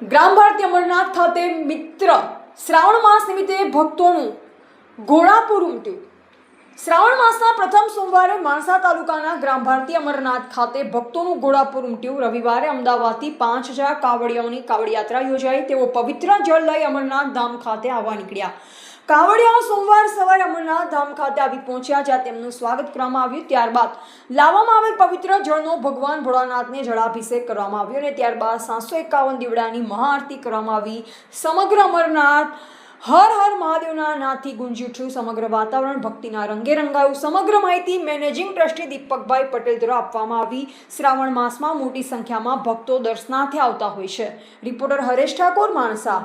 ગ્રામ ભારતી અમરનાથ ખાતે મિત્ર શ્રાવણ માસ નિમિત્તે ભક્તોનું ઘોડાપુર ઉમટ્યું. શ્રાવણ માસના પ્રથમ સોમવારે માણસા તાલુકાના ગ્રામ ભારતી અમરનાથ ખાતે ભક્તોનું ઘોડાપુર ઉમટ્યું. રવિવારે અમદાવાદથી 5,000 કાવડિયાઓની કાવડ યાત્રા યોજાઈ. તેઓ પવિત્ર જળ લઈ અમરનાથ ધામ ખાતે આવવા નીકળ્યા. કાવડિયાઓ સોમવાર સવારે અમરનાથ ધામ ખાતે આવી પહોંચ્યા, જ્યાં તેમનું સ્વાગત કરવામાં આવ્યું. ત્યારબાદ લાવવામાં આવેલ પવિત્ર જળનો ભગવાન ભોળાનાથને જળાભિષેક કરવામાં આવ્યો અને ત્યારબાદ 751 દીવડાની મહાઆરતી કરવામાં આવી. સમગ્ર અમરનાથ હર હર મહાદેવના નાદથી ગુંજી ઉઠ્યું. સમગ્ર વાતાવરણ ભક્તિના રંગે રંગાયું. સમગ્ર માહિતી મેનેજિંગ ટ્રસ્ટી દીપકભાઈ પટેલ દ્વારા આપવામાં આવી. શ્રાવણ માસમાં મોટી સંખ્યામાં ભક્તો દર્શનાર્થે આવતા હોય છે. રિપોર્ટર હરેશ ઠાકોર, માણસા.